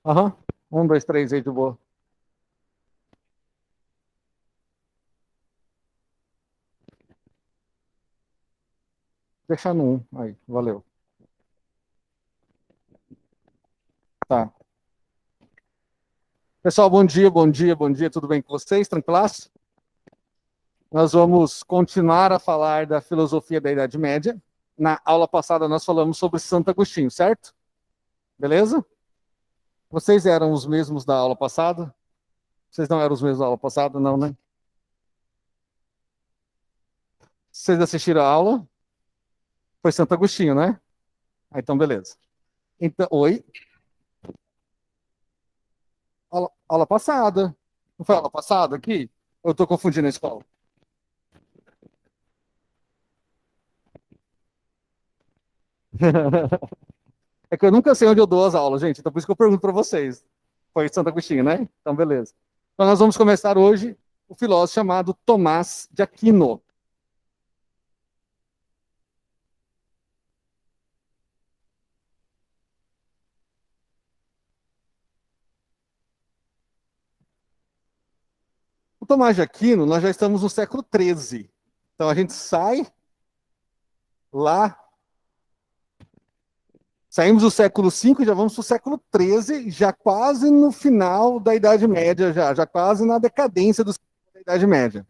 Aham. Um, dois, três aí de boa. Deixar no um. Aí, valeu. Tá. Pessoal, bom dia, bom dia, bom dia. Tudo bem com vocês? Tranquilaço? Nós vamos continuar a falar da filosofia da Idade Média. Na aula passada nós falamos sobre Santo Agostinho, certo? Beleza? Vocês eram os mesmos da aula passada? Vocês não eram os mesmos da aula passada, não, né? Vocês assistiram a aula? Foi Santo Agostinho, né? Ah, então, beleza. Então, oi? Aula passada. Não foi aula passada aqui? Eu estou confundindo a escola. É que eu nunca sei onde eu dou as aulas, gente. Então, por isso que eu pergunto para vocês. Foi Santo Agostinho, né? Então, beleza. Então, nós vamos começar hoje o filósofo chamado Tomás de Aquino. O Tomás de Aquino, nós já estamos no século XIII. Então, a gente sai lá, saímos do século V e já vamos para o século XIII, já quase no final da Idade Média, já quase na decadência da Idade Média.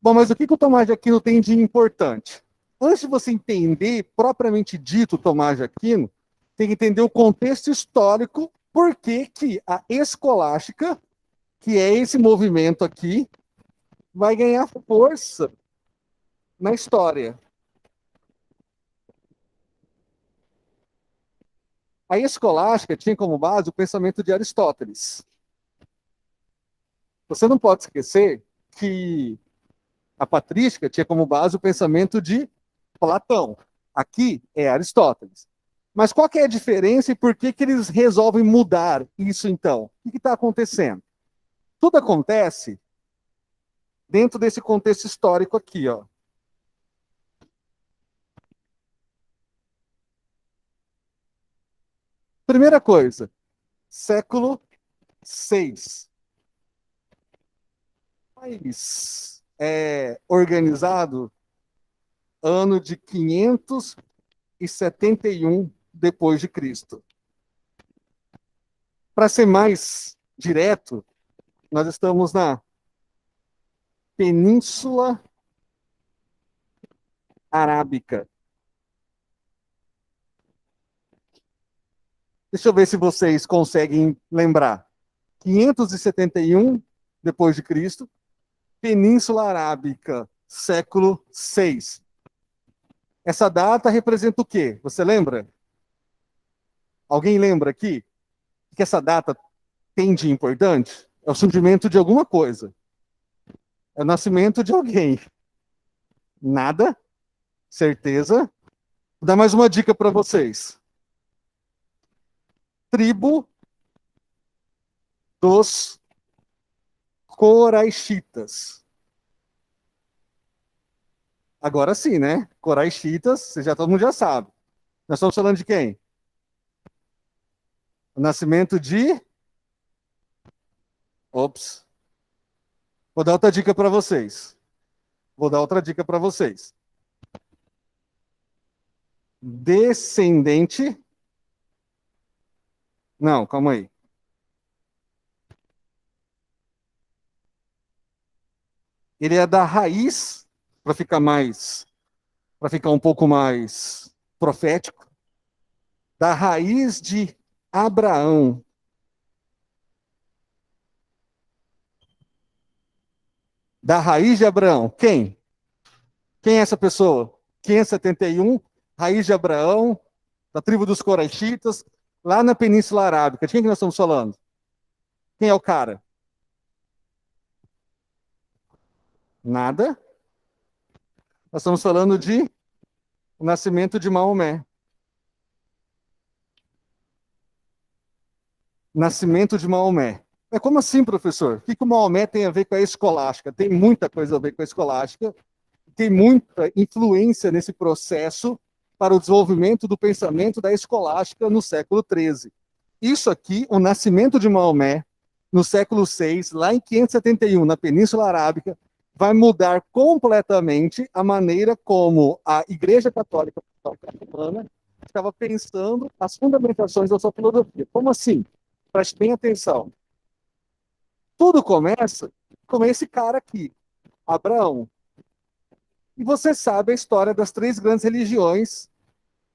Bom, mas o que o Tomás de Aquino tem de importante? Antes de você entender propriamente dito o Tomás de Aquino, tem que entender o contexto histórico, por que a escolástica, que é esse movimento aqui, vai ganhar força na história. A escolástica tinha como base o pensamento de Aristóteles. Você não pode esquecer que a patrística tinha como base o pensamento de Platão. Aqui é Aristóteles. Mas qual que é a diferença e por que eles resolvem mudar isso então? O que está acontecendo? Tudo acontece dentro desse contexto histórico aqui, ó. Primeira coisa, século VI. País é organizado ano de 571 depois de Cristo. Para ser mais direto, nós estamos na Península Arábica. Deixa eu ver se vocês conseguem lembrar. 571 depois de Cristo, Península Arábica, século VI. Essa data representa o quê? Você lembra? Alguém lembra aqui? O que essa data tem de importante? É o surgimento de alguma coisa. É o nascimento de alguém. Nada? Certeza? Vou dar mais uma dica para vocês. Tribo dos Coraixitas. Agora sim, né? Coraixitas, todo mundo já sabe. Nós estamos falando de quem? O nascimento de. Ops. Vou dar outra dica para vocês. Vou dar outra dica para vocês. Descendente. Não, calma aí. Ele é da raiz, para ficar um pouco mais profético, da raiz de Abraão. Da raiz de Abraão. Quem? Quem é essa pessoa? 571, raiz de Abraão, da tribo dos Coraixitas, lá na Península Arábica. De quem que nós estamos falando? Quem é o cara? Nada. Nós estamos falando de o nascimento de Maomé. Nascimento de Maomé. É como assim, professor? O que o Maomé tem a ver com a escolástica? Tem muita coisa a ver com a escolástica, tem muita influência nesse processo para o desenvolvimento do pensamento da escolástica no século XIII. Isso aqui, o nascimento de Maomé, no século VI, lá em 571, na Península Arábica, vai mudar completamente a maneira como a Igreja Católica Romana estava pensando as fundamentações da sua filosofia. Como assim? Preste bem atenção. Tudo começa com esse cara aqui, Abraão. E você sabe a história das três grandes religiões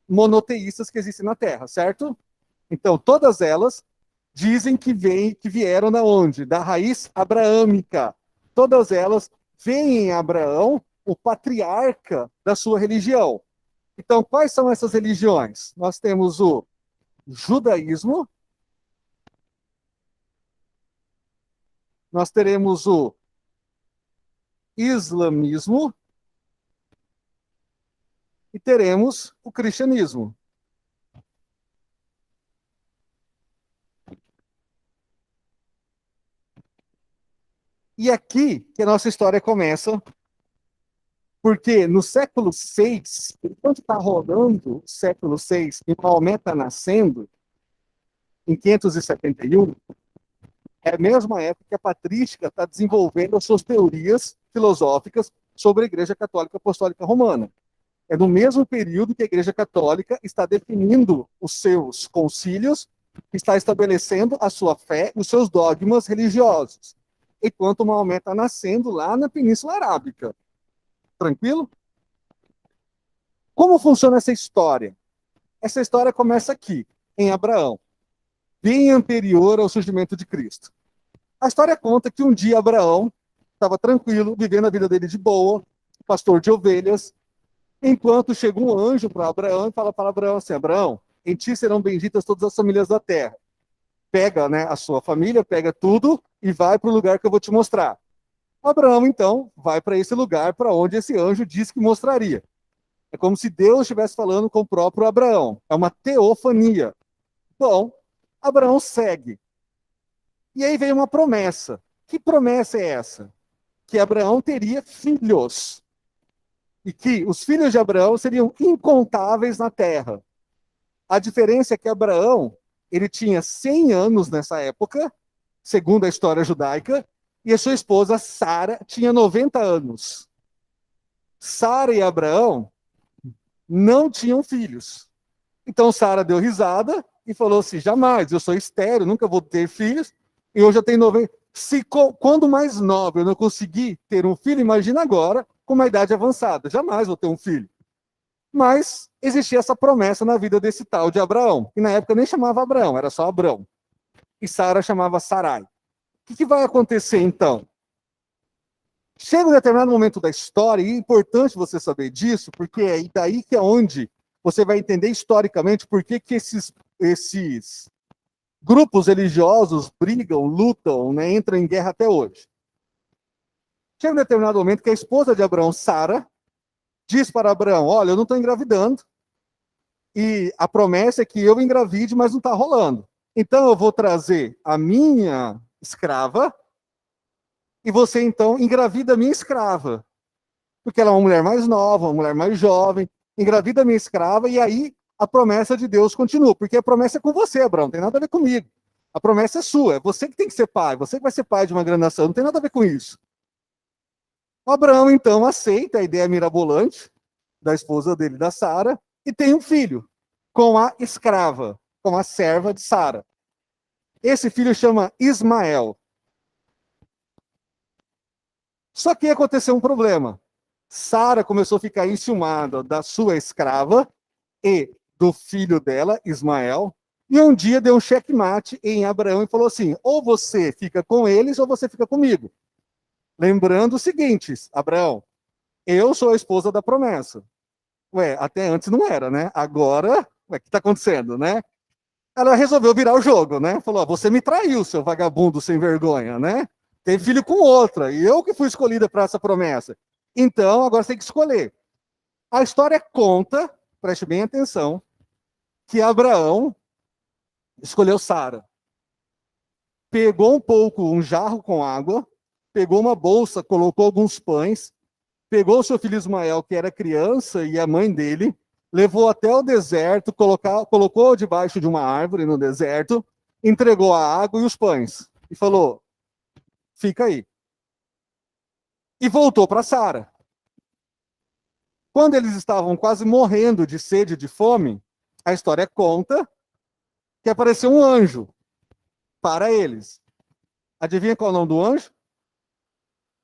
monoteístas que existem na Terra, certo? Então, todas elas dizem que vieram da onde? Da raiz abraâmica. Todas elas veem em Abraão o patriarca da sua religião. Então, quais são essas religiões? Nós temos o judaísmo, nós teremos o islamismo e teremos o cristianismo. E aqui que a nossa história começa, porque no século VI, enquanto está rolando o século VI e Maomé está nascendo, em 571, é a mesma época que a patrística está desenvolvendo as suas teorias filosóficas sobre a Igreja Católica Apostólica Romana. É no mesmo período que a Igreja Católica está definindo os seus concílios, está estabelecendo a sua fé e os seus dogmas religiosos, enquanto Maomé está nascendo lá na Península Arábica. Tranquilo? Como funciona essa história? Essa história começa aqui, em Abraão, bem anterior ao surgimento de Cristo. A história conta que um dia Abraão estava tranquilo, vivendo a vida dele de boa, pastor de ovelhas, enquanto chega um anjo para Abraão e fala para Abraão assim: Abraão, em ti serão benditas todas as famílias da terra. Pega, né, a sua família, pega tudo e vai para o lugar que eu vou te mostrar. Abraão, então, vai para esse lugar para onde esse anjo disse que mostraria. É como se Deus estivesse falando com o próprio Abraão. É uma teofania. Bom, Abraão segue. E aí vem uma promessa. Que promessa é essa? Que Abraão teria filhos. E que os filhos de Abraão seriam incontáveis na terra. A diferença é que Abraão, ele tinha 100 anos nessa época, segundo a história judaica, e a sua esposa Sara tinha 90 anos. Sara e Abraão não tinham filhos. Então Sara deu risada e falou assim: jamais, eu sou estéril, nunca vou ter filhos, e hoje eu tenho 90. Quando mais nova eu não conseguir ter um filho, imagina agora, com uma idade avançada, jamais vou ter um filho. Mas existia essa promessa na vida desse tal de Abraão, que na época nem chamava Abraão, era só Abrão. E Sara chamava Sarai. O que vai acontecer então? Chega um determinado momento da história, e é importante você saber disso, porque é daí que é onde você vai entender historicamente por que esses grupos religiosos brigam, lutam, né, entram em guerra até hoje. Chega um determinado momento que a esposa de Abraão, Sara, diz para Abraão: olha, eu não estou engravidando, e a promessa é que eu engravide, mas não está rolando. Então eu vou trazer a minha escrava, e você então engravida a minha escrava. Porque ela é uma mulher mais nova, uma mulher mais jovem, engravida a minha escrava, e aí a promessa de Deus continua. Porque a promessa é com você, Abraão, não tem nada a ver comigo. A promessa é sua, é você que tem que ser pai, você que vai ser pai de uma grande nação, não tem nada a ver com isso. O Abraão, então, aceita a ideia mirabolante da esposa dele, da Sara, e tem um filho com a escrava, com a serva de Sara. Esse filho chama Ismael. Só que aconteceu um problema. Sara começou a ficar enciumada da sua escrava e do filho dela, Ismael, e um dia deu um checkmate em Abraão e falou assim: ou você fica com eles ou você fica comigo. Lembrando o seguinte, Abraão, eu sou a esposa da promessa. Ué, até antes não era, né? Agora, o que está acontecendo, né? Ela resolveu virar o jogo, né? Falou: você me traiu, seu vagabundo sem vergonha, né? Teve filho com outra, e eu que fui escolhida para essa promessa. Então, agora você tem que escolher. A história conta, preste bem atenção, que Abraão escolheu Sara. Pegou um jarro com água, pegou uma bolsa, colocou alguns pães, pegou o seu filho Ismael, que era criança, e a mãe dele, levou até o deserto, colocou debaixo de uma árvore no deserto, entregou a água e os pães e falou: fica aí. E voltou para Sara. Quando eles estavam quase morrendo de sede e de fome, a história conta que apareceu um anjo para eles. Adivinha qual é o nome do anjo?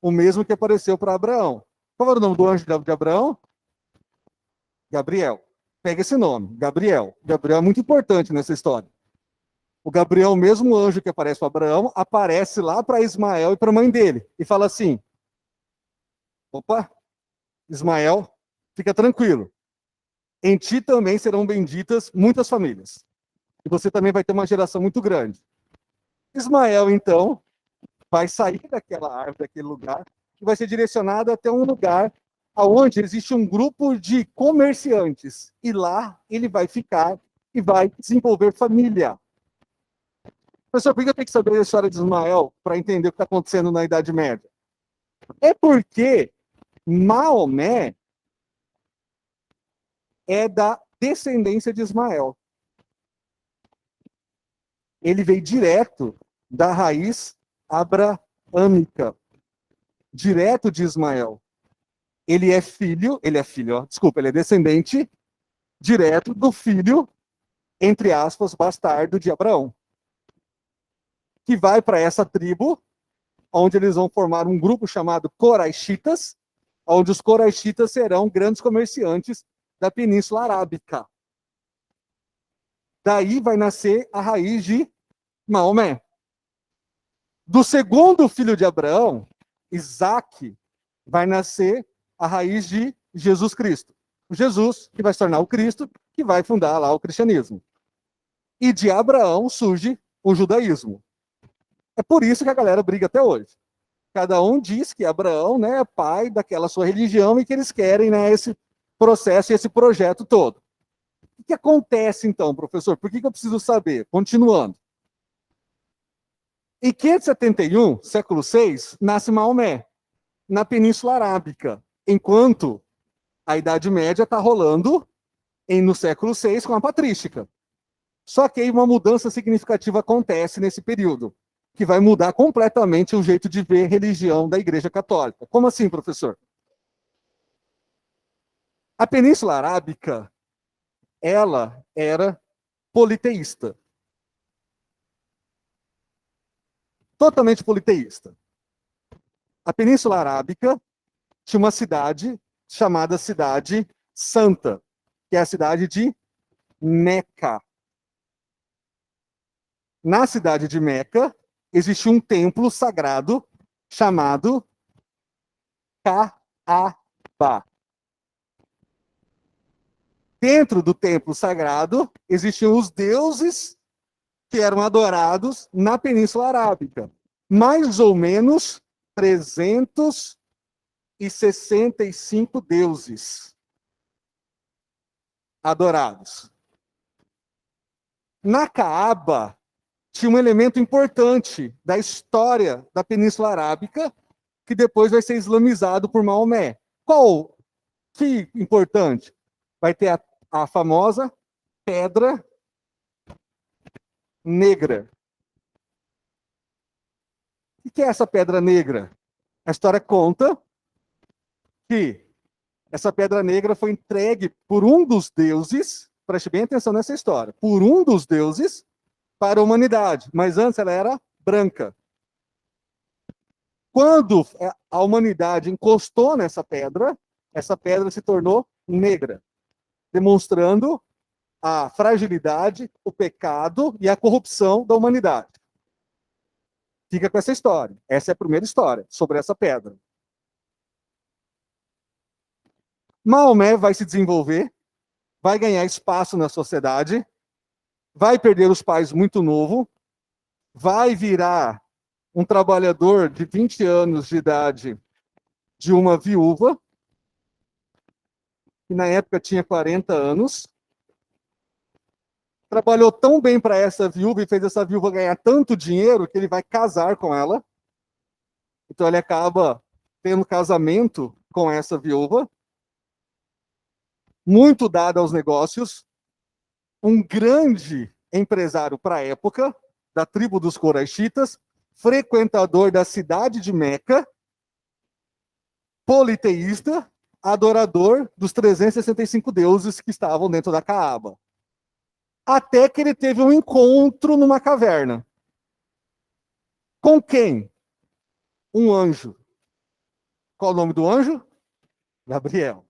O mesmo que apareceu para Abraão. Qual era o nome do anjo de Abraão? Gabriel. Pega esse nome, Gabriel. Gabriel é muito importante nessa história. O Gabriel, o mesmo anjo que aparece para Abraão, aparece lá para Ismael e para a mãe dele. E fala assim: opa, Ismael, fica tranquilo. Em ti também serão benditas muitas famílias. E você também vai ter uma geração muito grande. Ismael, então, vai sair daquela árvore, daquele lugar, e vai ser direcionado até um lugar onde existe um grupo de comerciantes. E lá ele vai ficar e vai desenvolver família. Professor, por que eu tenho que saber a história de Ismael para entender o que está acontecendo na Idade Média? É porque Maomé é da descendência de Ismael. Ele veio direto da raiz abraâmica, direto de Ismael. Ele é filho, ele é descendente direto do filho, entre aspas, bastardo de Abraão, que vai para essa tribo, onde eles vão formar um grupo chamado Coraixitas, onde os Coraixitas serão grandes comerciantes da Península Arábica. Daí vai nascer a raiz de Maomé. Do segundo filho de Abraão, Isaac, vai nascer a raiz de Jesus Cristo. O Jesus, que vai se tornar o Cristo, que vai fundar lá o cristianismo. E de Abraão surge o judaísmo. É por isso que a galera briga até hoje. Cada um diz que Abraão, né, é pai daquela sua religião e que eles querem, né, esse processo e esse projeto todo. O que acontece então, professor? Por que eu preciso saber? Continuando. Em 571, século VI, nasce Maomé, na Península Arábica, enquanto a Idade Média está rolando no século VI com a patrística. Só que aí uma mudança significativa acontece nesse período, que vai mudar completamente o jeito de ver religião da Igreja Católica. Como assim, professor? A Península Arábica, ela era politeísta. Totalmente politeísta. A Península Arábica tinha uma cidade chamada Cidade Santa, que é a cidade de Meca. Na cidade de Meca, existe um templo sagrado chamado Kaaba. Dentro do templo sagrado, existiam os deuses que eram adorados na Península Arábica. Mais ou menos 365 deuses adorados. Na Kaaba, tinha um elemento importante da história da Península Arábica, que depois vai ser islamizado por Maomé. Qual? Que importante? Vai ter a famosa pedra negra. O que é essa pedra negra? A história conta que essa pedra negra foi entregue por um dos deuses, preste bem atenção nessa história, por um dos deuses para a humanidade, mas antes ela era branca. Quando a humanidade encostou nessa pedra, essa pedra se tornou negra, demonstrando a fragilidade, o pecado e a corrupção da humanidade. Fica com essa história. Essa é a primeira história sobre essa pedra. Maomé vai se desenvolver, vai ganhar espaço na sociedade, vai perder os pais muito novo, vai virar um trabalhador de 20 anos de idade de uma viúva, que na época tinha 40 anos, trabalhou tão bem para essa viúva e fez essa viúva ganhar tanto dinheiro que ele vai casar com ela. Então ele acaba tendo casamento com essa viúva, muito dado aos negócios, um grande empresário para a época, da tribo dos Coraixitas, frequentador da cidade de Meca, politeísta, adorador dos 365 deuses que estavam dentro da Caaba. Até que ele teve um encontro numa caverna. Com quem? Um anjo. Qual o nome do anjo? Gabriel.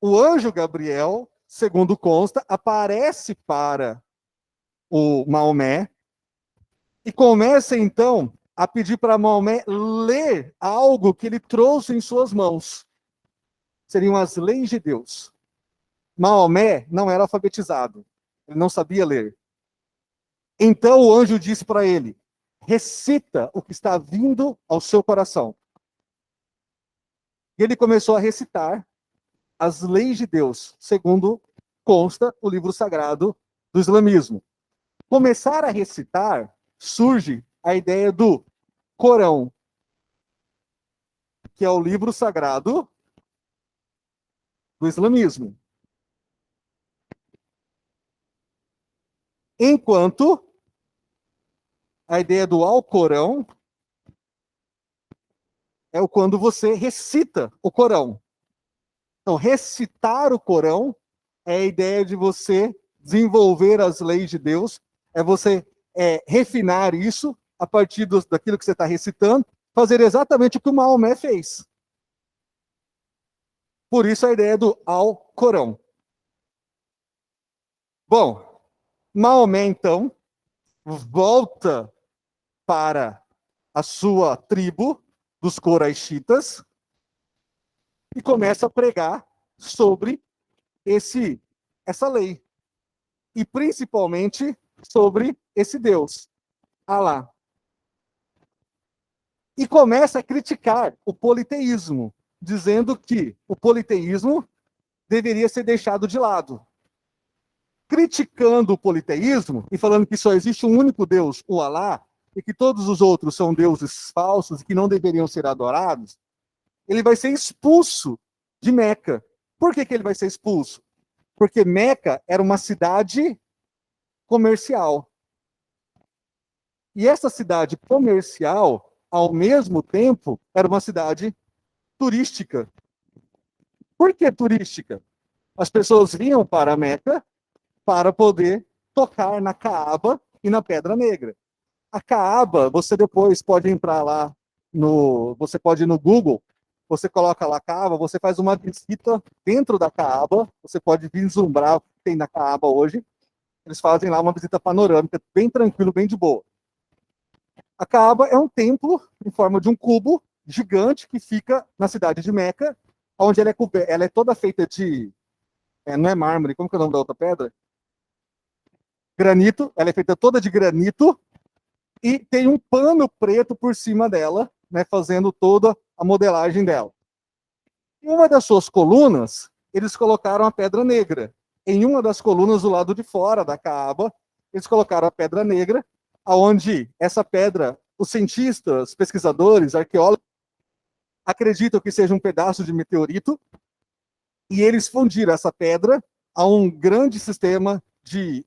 O anjo Gabriel, segundo consta, aparece para o Maomé e começa então a pedir para Maomé ler algo que ele trouxe em suas mãos. Seriam as leis de Deus. Maomé não era alfabetizado, ele não sabia ler. Então o anjo disse para ele: recita o que está vindo ao seu coração. E ele começou a recitar as leis de Deus, segundo consta o livro sagrado do islamismo. Começar a recitar, surge a ideia do Corão, que é o livro sagrado do islamismo. Enquanto a ideia do Alcorão é quando você recita o Corão. Então, recitar o Corão é a ideia de você desenvolver as leis de Deus, é você refinar isso a partir daquilo que você está recitando, fazer exatamente o que o Maomé fez. Por isso a ideia do Alcorão. Bom, Maomé, então, volta para a sua tribo dos Coraixitas e começa a pregar sobre essa lei. E principalmente sobre esse Deus, Alá. E começa a criticar o politeísmo, dizendo que o politeísmo deveria ser deixado de lado. Criticando o politeísmo e falando que só existe um único Deus, o Alá, e que todos os outros são deuses falsos e que não deveriam ser adorados, ele vai ser expulso de Meca. Por que ele vai ser expulso? Porque Meca era uma cidade comercial. E essa cidade comercial, ao mesmo tempo, era uma cidade turística. Por que turística? As pessoas vinham para Meca para poder tocar na Caaba e na Pedra Negra. A Caaba, você depois pode entrar lá você pode ir no Google, você coloca lá Caaba, você faz uma visita dentro da Caaba, você pode vislumbrar o que tem na Caaba hoje. Eles fazem lá uma visita panorâmica, bem tranquilo, bem de boa. A Caaba é um templo em forma de um cubo gigante que fica na cidade de Meca, onde ela é toda feita de... não é mármore, como que é o nome da outra pedra? Granito, ela é feita toda de granito e tem um pano preto por cima dela, né, fazendo toda a modelagem dela. Em uma das suas colunas, eles colocaram a pedra negra. Em uma das colunas do lado de fora da Caaba, eles colocaram a pedra negra, aonde essa pedra, os cientistas, pesquisadores, arqueólogos, acreditam que seja um pedaço de meteorito, e eles fundiram essa pedra a um grande sistema de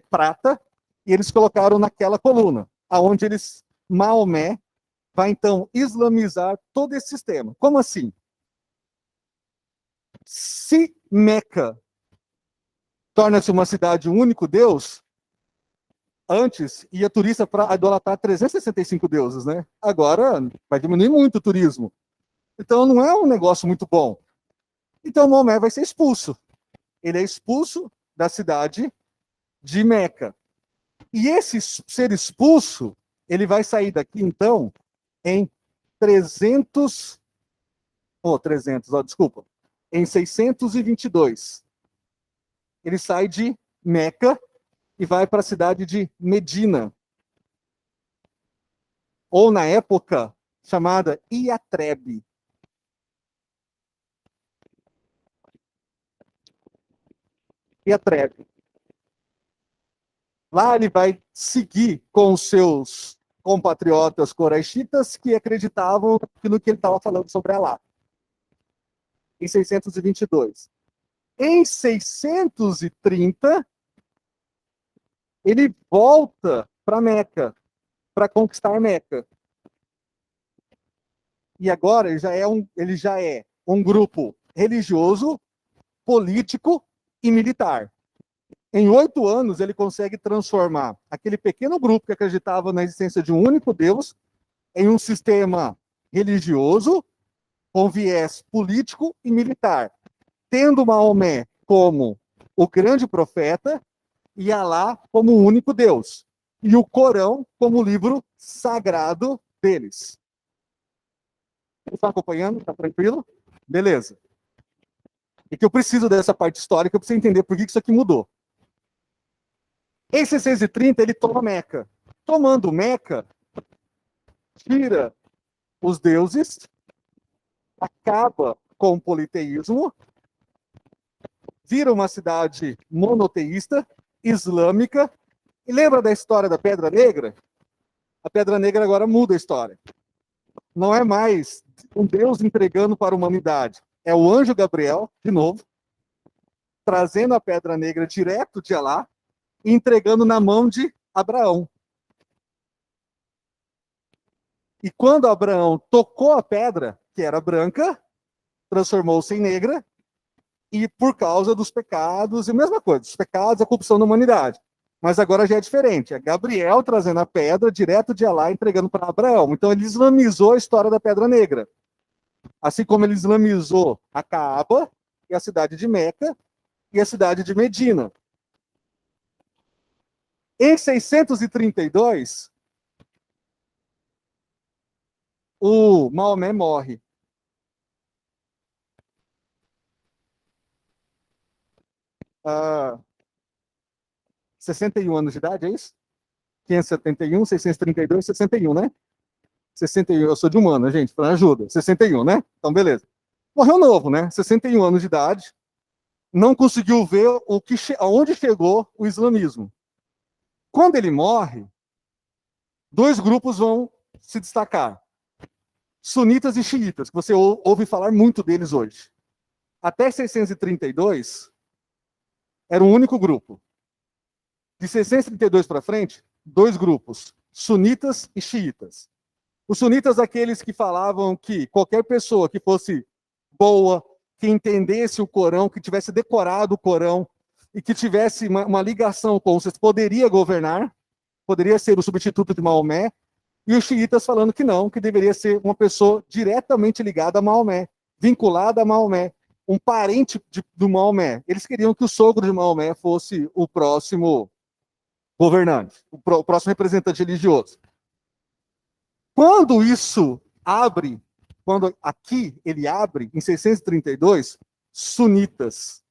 prata, e eles colocaram naquela coluna, aonde Maomé vai então islamizar todo esse sistema. Como assim? Se Meca torna-se uma cidade um único Deus, antes ia turista para idolatrar 365 deuses, né? Agora vai diminuir muito o turismo. Então não é um negócio muito bom. Então Maomé vai ser expulso. Ele é expulso da cidade de Meca. E esse ser expulso, ele vai sair daqui então em 622. Ele sai de Meca e vai para a cidade de Medina, ou na época chamada Iatrebe. Iatrebe. Lá ele vai seguir com os seus compatriotas coraixitas que acreditavam no que ele estava falando sobre Alá. Em 622. Em 630, ele volta para Meca, para conquistar Meca. E agora ele já é um grupo religioso, político e militar. Em 8 anos, ele consegue transformar aquele pequeno grupo que acreditava na existência de um único Deus em um sistema religioso com viés político e militar, tendo Maomé como o grande profeta e Alá como o único Deus, e o Corão como o livro sagrado deles. Está acompanhando? Está tranquilo? Beleza. E que eu preciso dessa parte histórica para você entender por que isso aqui mudou. Em 630, ele toma Meca. Tomando Meca, tira os deuses, acaba com o politeísmo, vira uma cidade monoteísta, islâmica. E lembra da história da Pedra Negra? A Pedra Negra agora muda a história. Não é mais um Deus entregando para a humanidade. É o anjo Gabriel, de novo, trazendo a Pedra Negra direto de Alá e entregando na mão de Abraão. E quando Abraão tocou a pedra, que era branca, transformou-se em negra, e por causa dos pecados, e a mesma coisa, os pecados, a corrupção da humanidade. Mas agora já é diferente. É Gabriel trazendo a pedra direto de Alá, entregando para Abraão. Então ele islamizou a história da Pedra Negra. Assim como ele islamizou a Caaba, e a cidade de Meca, e a cidade de Medina. Em 632, o Maomé morre. Ah, 61 anos de idade, é isso? 571, 632, 61, né? 61, eu sou de humana, gente, para ajuda. 61, né? Então, beleza. Morreu novo, né? 61 anos de idade. Não conseguiu ver aonde chegou o islamismo. Quando ele morre, 2 grupos vão se destacar. Sunitas e xiitas, que você ouve falar muito deles hoje. Até 632, era um único grupo. De 632 para frente, 2 grupos, sunitas e xiitas. Os sunitas, aqueles que falavam que qualquer pessoa que fosse boa, que entendesse o Corão, que tivesse decorado o Corão e que tivesse uma ligação com vocês, poderia governar, poderia ser o substituto de Maomé, e os xiitas falando que não, que deveria ser uma pessoa diretamente ligada a Maomé, vinculada a Maomé, um parente do Maomé. Eles queriam que o sogro de Maomé fosse o próximo governante, o próximo representante religioso. Quando isso abre, quando aqui ele abre, em 632, sunitas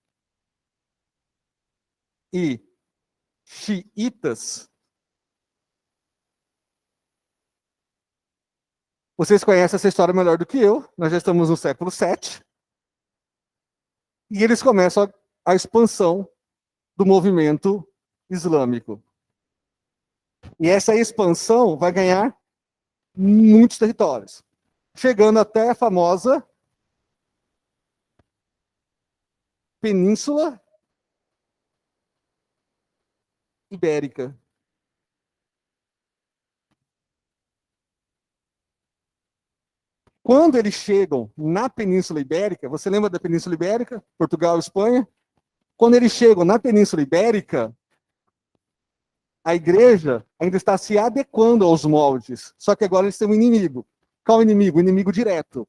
e xiitas, vocês conhecem essa história melhor do que eu, nós já estamos no século VII, e eles começam a expansão do movimento islâmico. E essa expansão vai ganhar muitos territórios, chegando até a famosa Península Ibérica. Quando eles chegam na Península Ibérica, você lembra da Península Ibérica? Portugal e Espanha? Quando eles chegam na Península Ibérica, a igreja ainda está se adequando aos moldes. Só que agora eles têm um inimigo. Qual inimigo? O inimigo direto.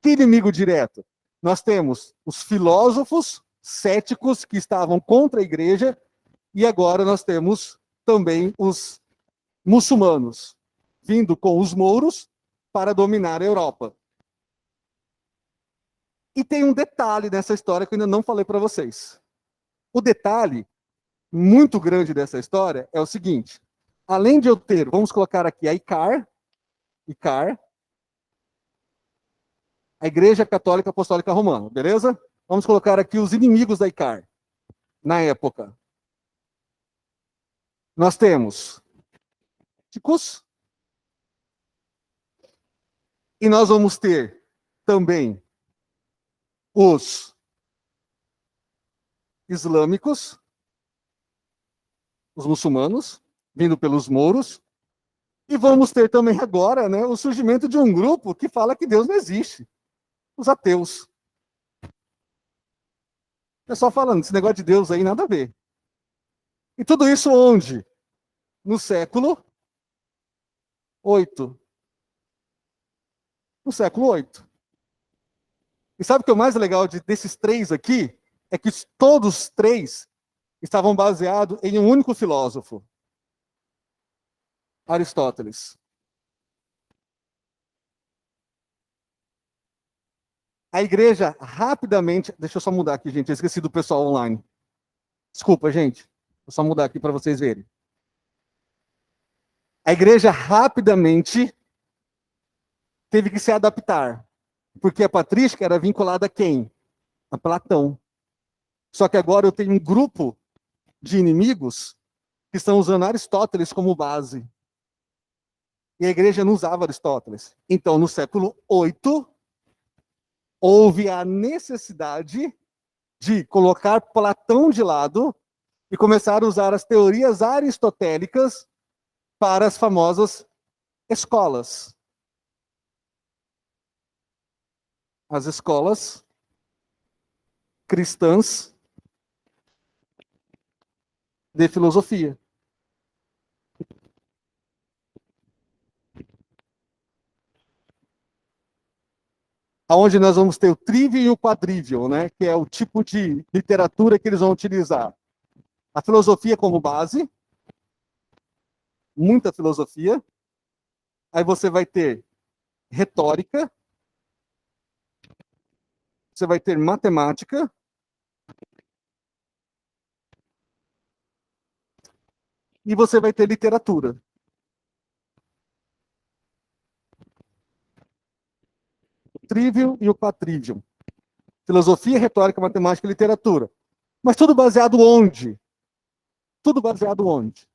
Que inimigo direto? Nós temos os filósofos céticos que estavam contra a igreja, e agora nós temos também os muçulmanos, vindo com os mouros para dominar a Europa. E tem um detalhe nessa história que eu ainda não falei para vocês. O detalhe muito grande dessa história é o seguinte: além de eu ter, vamos colocar aqui a ICAR, a Igreja Católica Apostólica Romana, beleza? Vamos colocar aqui os inimigos da ICAR, na época. Nós temos ticos, e nós vamos ter também os islâmicos, os muçulmanos, vindo pelos mouros, e vamos ter também agora, né, o surgimento de um grupo que fala que Deus não existe, os ateus. O pessoal falando, esse negócio de Deus aí, nada a ver. E tudo isso onde? No século VIII. No século VIII. E sabe o que é o mais legal desses três aqui? É que todos os três estavam baseados em um único filósofo, Aristóteles. A igreja rapidamente. Deixa eu só mudar aqui, gente. Eu esqueci do pessoal online. Desculpa, gente. Vou só mudar aqui para vocês verem. A igreja rapidamente teve que se adaptar. Porque a patrística era vinculada a quem? A Platão. Só que agora eu tenho um grupo de inimigos que estão usando Aristóteles como base. E a igreja não usava Aristóteles. Então, no século VIII, houve a necessidade de colocar Platão de lado e começar a usar as teorias aristotélicas para as famosas escolas. As escolas cristãs de filosofia. Aonde nós vamos ter o trivium e o quadrivium, né, que é o tipo de literatura que eles vão utilizar. A filosofia como base, muita filosofia. Aí você vai ter retórica, você vai ter matemática, e você vai ter literatura. O trivium e o quadrivium. Filosofia, retórica, matemática e literatura. Mas tudo baseado onde? Tudo baseado onde?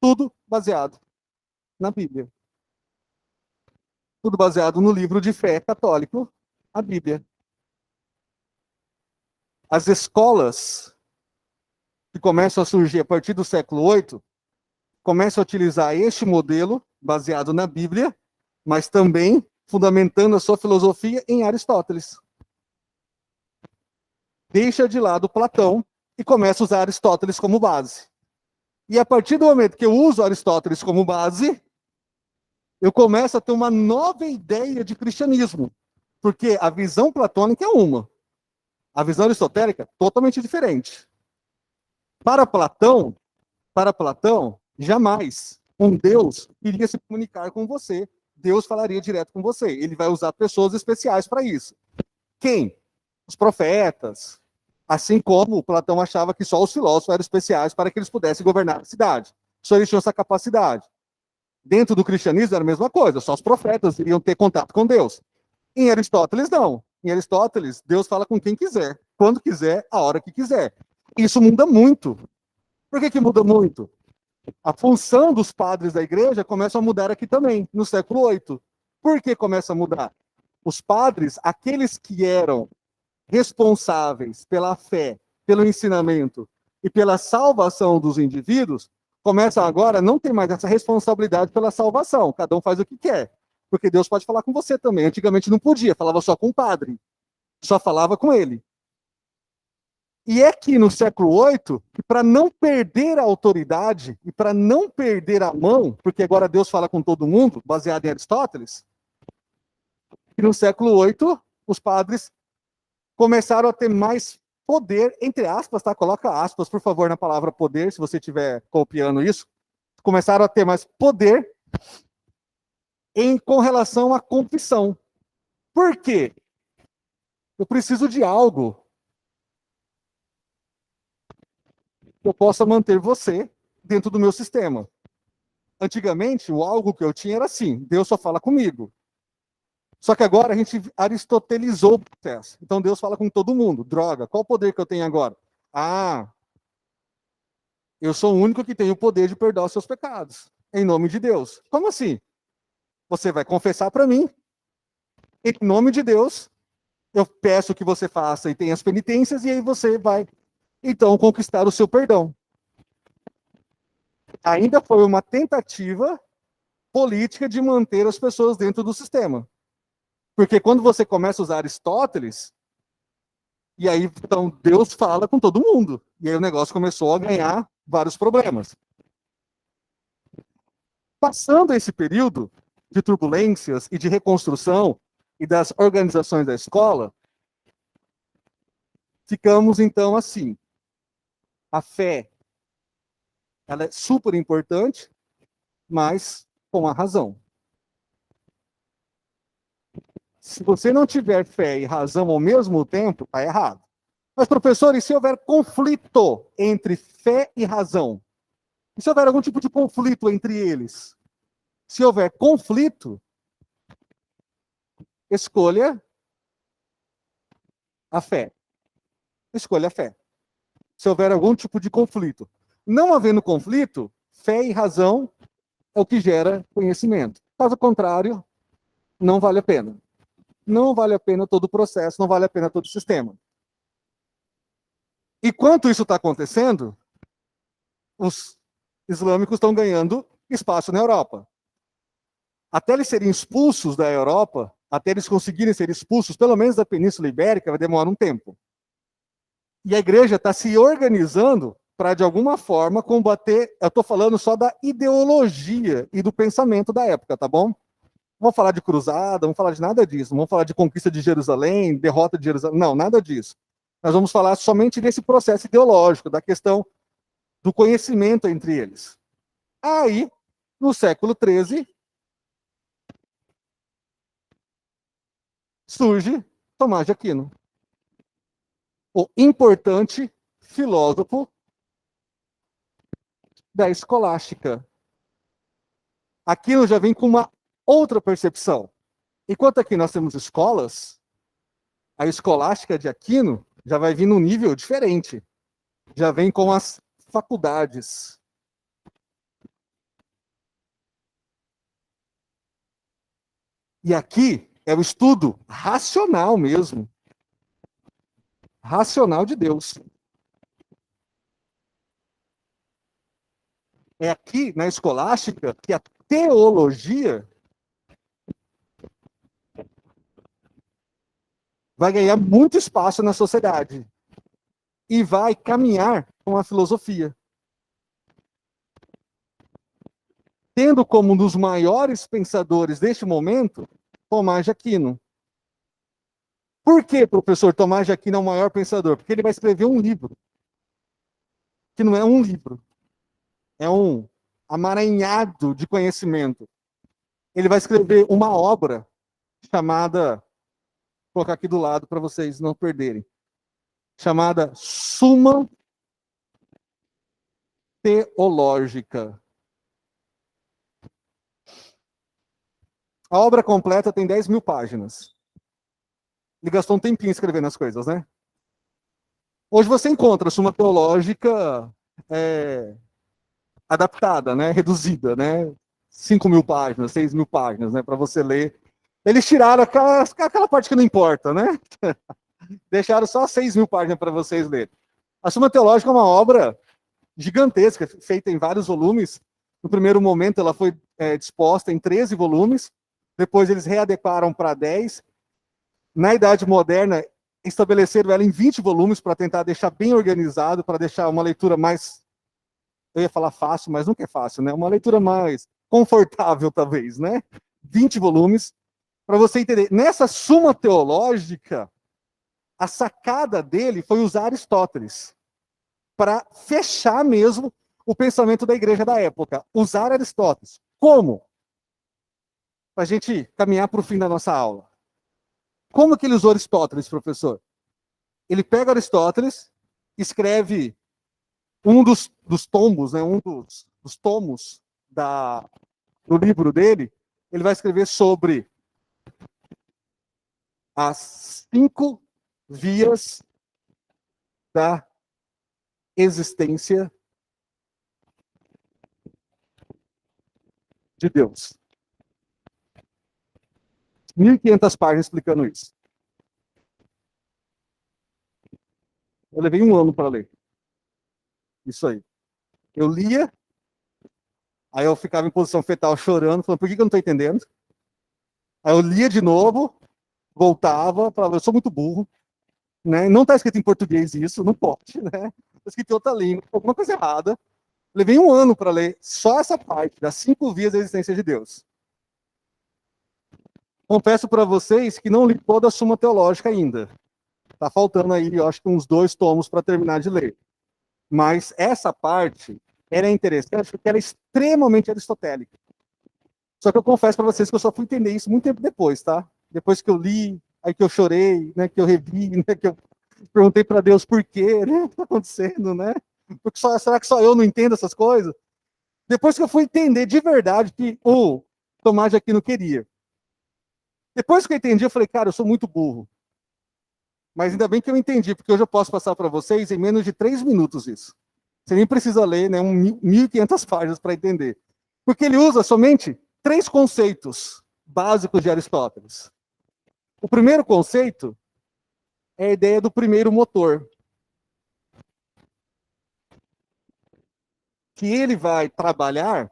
Tudo baseado na Bíblia. Tudo baseado no livro de fé católico, a Bíblia. As escolas que começam a surgir a partir do século VIII começam a utilizar este modelo baseado na Bíblia, mas também fundamentando a sua filosofia em Aristóteles. Deixa de lado Platão e começa a usar Aristóteles como base. E a partir do momento que eu uso Aristóteles como base, eu começo a ter uma nova ideia de cristianismo. Porque a visão platônica é uma. A visão aristotélica, totalmente diferente. Para Platão, jamais um Deus iria se comunicar com você. Deus falaria direto com você. Ele vai usar pessoas especiais para isso. Quem? Os profetas. Assim como Platão achava que só os filósofos eram especiais para que eles pudessem governar a cidade. Só eles tinham essa capacidade. Dentro do cristianismo era a mesma coisa, só os profetas iriam ter contato com Deus. Em Aristóteles, não. Em Aristóteles, Deus fala com quem quiser, quando quiser, a hora que quiser. Isso muda muito. Por que muda muito? A função dos padres da igreja começa a mudar aqui também, no século VIII. Por que começa a mudar? Os padres, aqueles que eram responsáveis pela fé, pelo ensinamento e pela salvação dos indivíduos, começam agora a não ter mais essa responsabilidade pela salvação. Cada um faz o que quer. Porque Deus pode falar com você também. Antigamente não podia, falava só com o padre. Só falava com ele. E é que no século VIII, para não perder a autoridade e para não perder a mão, porque agora Deus fala com todo mundo, baseado em Aristóteles, que no século VIII os padres começaram a ter mais poder, entre aspas, tá? Coloca aspas, por favor, na palavra poder, se você estiver copiando isso. Começaram a ter mais poder com relação à confissão. Por quê? Eu preciso de algo que eu possa manter você dentro do meu sistema. Antigamente, o algo que eu tinha era assim, Deus só fala comigo. Só que agora a gente aristotelizou o processo. Então Deus fala com todo mundo. Droga, qual o poder que eu tenho agora? Ah, eu sou o único que tem o poder de perdoar os seus pecados. Em nome de Deus. Como assim? Você vai confessar para mim. Em nome de Deus, eu peço que você faça e tenha as penitências, e aí você vai, então, conquistar o seu perdão. ainda foi uma tentativa política de manter as pessoas dentro do sistema. Porque quando você começa a usar Aristóteles, e aí então Deus fala com todo mundo. E aí o negócio começou a ganhar vários problemas. Passando esse período de turbulências e de reconstrução e das organizações da escola, ficamos então assim. A fé, ela é super importante, mas com a razão. Se você não tiver fé e razão ao mesmo tempo, está errado. Mas, professor, e se houver conflito entre fé e razão? E se houver algum tipo de conflito entre eles? Se houver conflito, escolha a fé. Escolha a fé. Se houver algum tipo de conflito. Não havendo conflito, fé e razão é o que gera conhecimento. Caso contrário, não vale a pena. Não vale a pena todo o processo, não vale a pena todo o sistema. Enquanto isso está acontecendo, os islâmicos estão ganhando espaço na Europa. Até eles serem expulsos da Europa, até eles conseguirem ser expulsos, pelo menos da Península Ibérica, vai demorar um tempo. E a igreja está se organizando para, de alguma forma, combater. Eu estou falando só da ideologia e do pensamento da época, tá bom? Não vamos falar de cruzada, não vamos falar de nada disso. Não vamos falar de conquista de Jerusalém, derrota de Jerusalém. Não, nada disso. Nós vamos falar somente desse processo ideológico, da questão do conhecimento entre eles. Aí, no século XIII, surge Tomás de Aquino, o importante filósofo da escolástica. Aquino já vem com uma outra percepção. Enquanto aqui nós temos escolas, a escolástica de Aquino já vai vir num nível diferente. Já vem com as faculdades. E aqui é o estudo racional mesmo. Racional de Deus. É aqui na escolástica que a teologia vai ganhar muito espaço na sociedade e vai caminhar com a filosofia, tendo como um dos maiores pensadores deste momento Tomás de Aquino. Por que, professor, Tomás de Aquino é o maior pensador? Porque ele vai escrever um livro, que não é um livro, é um amaranhado de conhecimento. Ele vai escrever uma obra chamada, vou colocar aqui do lado para vocês não perderem, chamada Suma Teológica. A obra completa tem 10 mil páginas. Ele gastou um tempinho escrevendo as coisas, né? Hoje você encontra a Suma Teológica adaptada, né? Reduzida, né? 5 mil páginas, 6 mil páginas, né? Para você ler. Eles tiraram aquela parte que não importa, né? Deixaram só 6 mil páginas para vocês lerem. A Suma Teológica é uma obra gigantesca, feita em vários volumes. No primeiro momento, ela foi disposta em 13 volumes. Depois, eles readequaram para 10. Na Idade Moderna, estabeleceram ela em 20 volumes para tentar deixar bem organizado, para deixar uma leitura mais, eu ia falar fácil, mas nunca é fácil, né? Uma leitura mais confortável, talvez, né? 20 volumes, para você entender. Nessa Suma Teológica, a sacada dele foi usar Aristóteles para fechar mesmo o pensamento da igreja da época. Usar Aristóteles. Como? Para a gente caminhar para o fim da nossa aula. Como que ele usou Aristóteles, professor? Ele pega Aristóteles, escreve um dos tombos, né, um dos tomos do livro dele, ele vai escrever sobre as 5 vias da existência de Deus. 1.500 páginas explicando isso. Eu levei um ano para ler. Isso aí. Eu lia Aí eu ficava em posição fetal chorando, falando, por que eu não estou entendendo? Aí eu lia de novo, voltava, falava, eu sou muito burro, né? Não está escrito em português isso, não pode, né? Está escrito em outra língua, alguma coisa errada. Levei um ano para ler só essa parte, das 5 vias da existência de Deus. Confesso para vocês que não li toda a Suma Teológica ainda. Está faltando aí, eu acho que uns 2 tomos para terminar de ler. Mas essa parte era interessante porque era extremamente aristotélica. Só que eu confesso para vocês que eu só fui entender isso muito tempo depois, tá? Depois que eu li, aí que eu chorei, né? Que eu revi, né? Que eu perguntei para Deus por quê, né? O que está acontecendo, né? Porque será que só eu não entendo essas coisas? Depois que eu fui entender de verdade que o Tomás de Aquino queria. Depois que eu entendi, eu falei, cara, eu sou muito burro. Mas ainda bem que eu entendi, porque hoje eu posso passar para vocês em menos de 3 minutos isso. Você nem precisa ler, né, 1.500 páginas para entender. Porque ele usa somente 3 conceitos básicos de Aristóteles. O primeiro conceito é a ideia do primeiro motor, que ele vai trabalhar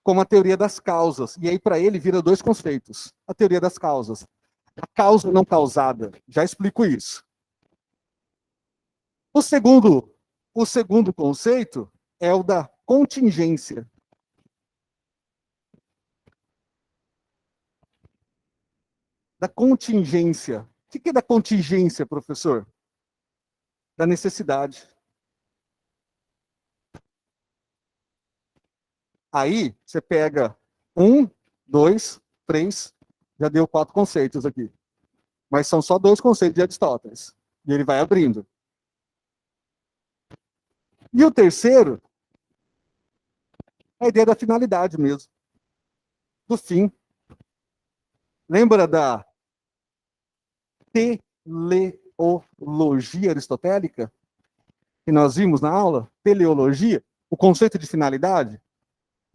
como a teoria das causas. E aí, para ele, vira 2 conceitos. A teoria das causas. A causa não causada. Já explico isso. O segundo conceito é o da contingência. Da contingência. O que é da contingência, professor? Da necessidade. Aí, você pega 1, 2, 3, já deu 4 conceitos aqui. Mas são só 2 conceitos de Aristóteles. E ele vai abrindo. E o terceiro é a ideia da finalidade mesmo. Do fim. Lembra da teleologia aristotélica? Que nós vimos na aula? Teleologia? O conceito de finalidade?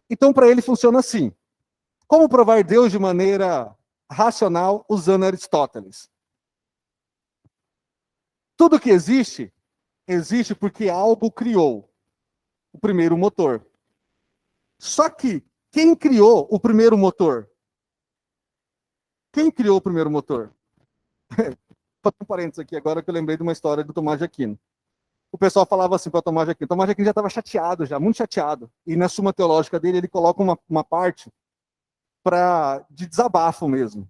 Então, para ele, funciona assim. Como provar Deus de maneira racional usando Aristóteles? Tudo que existe, existe porque algo criou o primeiro motor. Só que, quem criou o primeiro motor? Quem criou o primeiro motor? Um parênteses aqui agora que eu lembrei de uma história do Tomás de Aquino. O pessoal falava assim para o Tomás de Aquino já estava chateado, já, muito chateado. E na Suma Teológica dele, ele coloca uma parte de desabafo mesmo.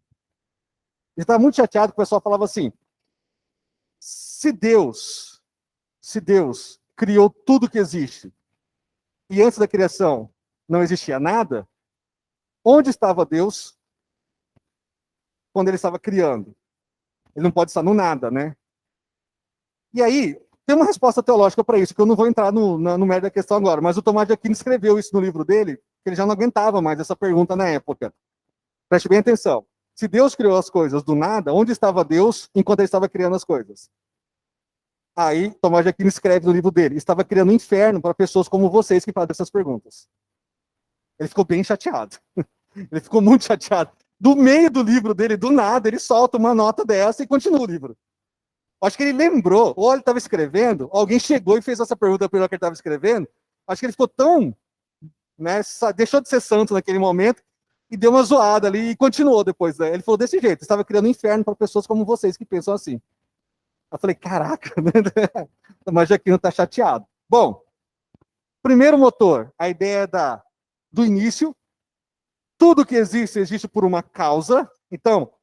Ele estava muito chateado, que o pessoal falava assim, se Deus criou tudo que existe, e antes da criação não existia nada, onde estava Deus quando ele estava criando? Ele não pode estar no nada, né? E aí, tem uma resposta teológica para isso, que eu não vou entrar no mérito da questão agora, mas o Tomás de Aquino escreveu isso no livro dele, que ele já não aguentava mais essa pergunta na época. Preste bem atenção. Se Deus criou as coisas do nada, onde estava Deus enquanto ele estava criando as coisas? Aí, Tomás de Aquino escreve no livro dele, estava criando um inferno para pessoas como vocês que fazem essas perguntas. Ele ficou bem chateado. Ele ficou muito chateado. Do meio do livro dele, do nada, ele solta uma nota dessa e continua o livro. Acho que ele lembrou, ou ele estava escrevendo, alguém chegou e fez essa pergunta para ele que ele estava escrevendo. Acho que ele ficou tão, né, deixou de ser santo naquele momento e deu uma zoada ali e continuou depois. Né? Ele falou desse jeito, estava criando um inferno para pessoas como vocês que pensam assim. Eu falei, caraca, né? Mas Jaquino está chateado. Bom, primeiro motor, a ideia do início. Tudo que existe, existe por uma causa. Então,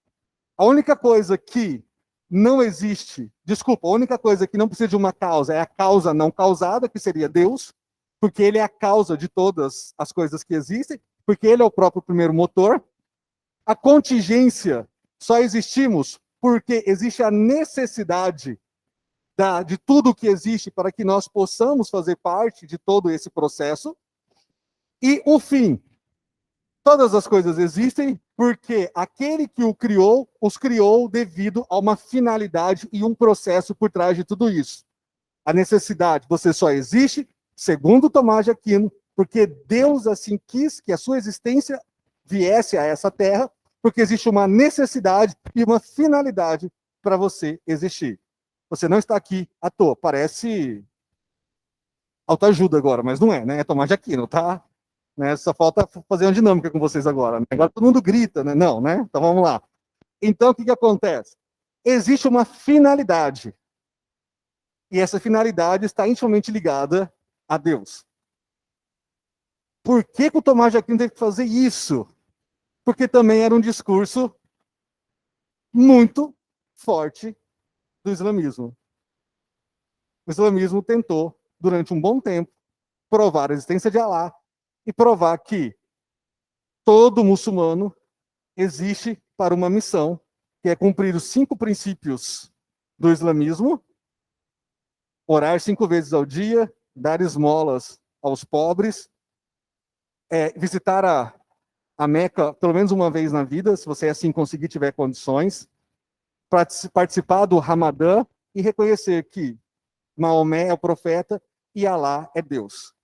a única coisa que não existe, desculpa, a única coisa que não precisa de uma causa é a causa não causada, que seria Deus, porque ele é a causa de todas as coisas que existem, porque ele é o próprio primeiro motor. A contingência, só existimos porque existe a necessidade de tudo que existe para que nós possamos fazer parte de todo esse processo. E o fim. Todas as coisas existem porque aquele que o criou, os criou devido a uma finalidade e um processo por trás de tudo isso. A necessidade, você só existe, segundo Tomás de Aquino, porque Deus assim quis que a sua existência viesse a essa terra, porque existe uma necessidade e uma finalidade para você existir. Você não está aqui à toa. Parece autoajuda agora, mas não é, né? É Tomás de Aquino, tá? Né? Só falta fazer uma dinâmica com vocês agora. Né? Agora todo mundo grita, né? Não, né? Então vamos lá. Então o que acontece? Existe uma finalidade. E essa finalidade está intimamente ligada a Deus. Por que o Tomás de Aquino teve que fazer isso? Porque também era um discurso muito forte do islamismo. O islamismo tentou, durante um bom tempo, provar a existência de Alá e provar que todo muçulmano existe para uma missão, que é cumprir os 5 princípios do islamismo: orar 5 vezes ao dia, dar esmolas aos pobres, visitar a Meca pelo menos uma vez na vida, se você assim conseguir, tiver condições, participar do Ramadã e reconhecer que Maomé é o profeta e Alá é Deus.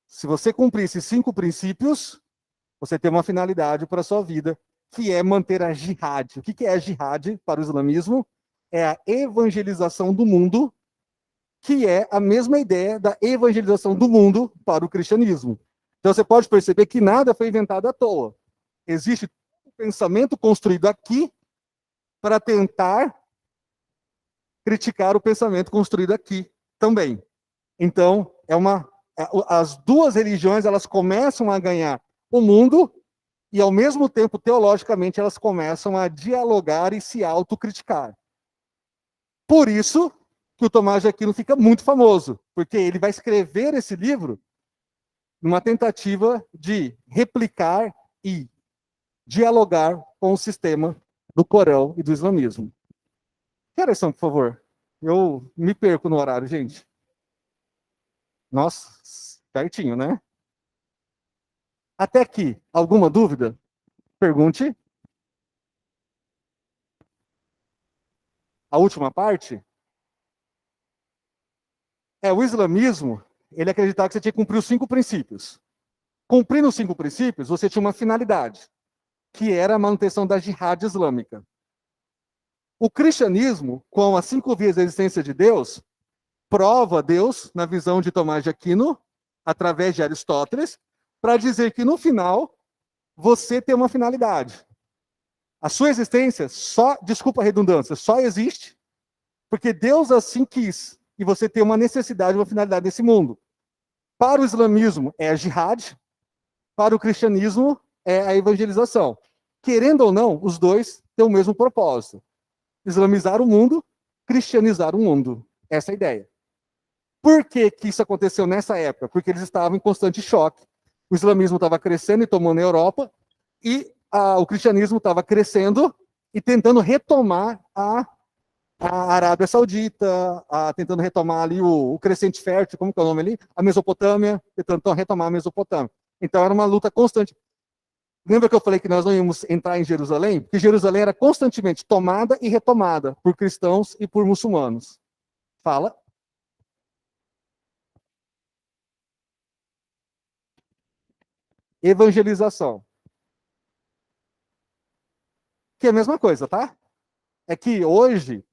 Se você cumprir esses 5 princípios, você tem uma finalidade para a sua vida, que é manter a jihad. O que é a jihad para o islamismo? É a evangelização do mundo, que é a mesma ideia da evangelização do mundo para o cristianismo. Então você pode perceber que nada foi inventado à toa. Existe um pensamento construído aqui para tentar criticar o pensamento construído aqui também. Então, as duas religiões, elas começam a ganhar o mundo e, ao mesmo tempo, teologicamente, elas começam a dialogar e se autocriticar. Por isso que o Tomás de Aquino fica muito famoso, porque ele vai escrever esse livro numa tentativa de replicar e dialogar com o sistema do Corão e do islamismo. Que horas são, por favor? Eu me perco no horário, gente. Nossa, certinho, né? Até aqui, alguma dúvida? Pergunte. A última parte? O islamismo, ele acreditava que você tinha que cumprir os 5 princípios. Cumprindo os 5 princípios, você tinha uma finalidade, que era a manutenção da jihad islâmica. O cristianismo, com as 5 vias da existência de Deus, prova Deus, na visão de Tomás de Aquino, através de Aristóteles, para dizer que, no final, você tem uma finalidade. A sua existência desculpa a redundância, só existe porque Deus assim quis. E você tem uma necessidade, uma finalidade nesse mundo. Para o islamismo é a jihad, para o cristianismo é a evangelização. Querendo ou não, os dois têm o mesmo propósito: islamizar o mundo, cristianizar o mundo. Essa é a ideia. Por que isso aconteceu nessa época? Porque eles estavam em constante choque. O islamismo estava crescendo e tomando a Europa, e o cristianismo estava crescendo e tentando retomar a Arábia Saudita, tentando retomar ali o Crescente Fértil, como que é o nome ali? A Mesopotâmia, tentando retomar a Mesopotâmia. Então era uma luta constante. Lembra que eu falei que nós não íamos entrar em Jerusalém? Porque Jerusalém era constantemente tomada e retomada por cristãos e por muçulmanos. Fala. Evangelização. Que é a mesma coisa, tá? É que hoje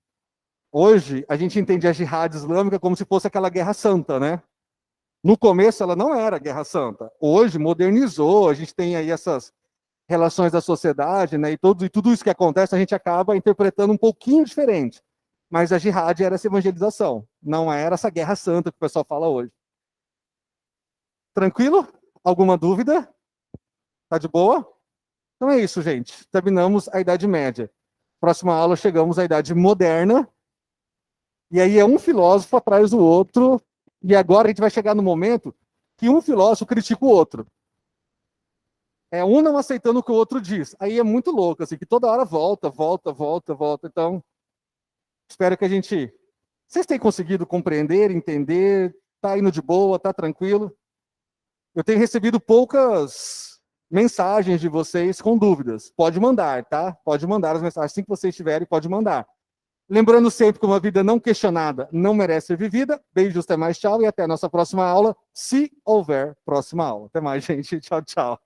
a gente entende a jihad islâmica como se fosse aquela guerra santa, né? No começo ela não era guerra santa. Hoje modernizou, a gente tem aí essas relações da sociedade, né? E tudo isso que acontece a gente acaba interpretando um pouquinho diferente. Mas a jihad era essa evangelização, não era essa guerra santa que o pessoal fala hoje. Tranquilo? Alguma dúvida? Tá de boa? Então é isso, gente. Terminamos a Idade Média. Próxima aula chegamos à Idade Moderna. E aí é um filósofo atrás do outro. E agora a gente vai chegar no momento que um filósofo critica o outro. Um não aceitando o que o outro diz. Aí é muito louco, assim, que toda hora volta. Então, espero que vocês tenham conseguido compreender, entender, tá indo de boa, tá tranquilo. Eu tenho recebido poucas mensagens de vocês com dúvidas. Pode mandar, tá? Pode mandar as mensagens. Assim que vocês tiverem, pode mandar. Lembrando sempre que uma vida não questionada não merece ser vivida. Beijos, até mais, tchau. E até a nossa próxima aula, se houver próxima aula. Até mais, gente. Tchau, tchau.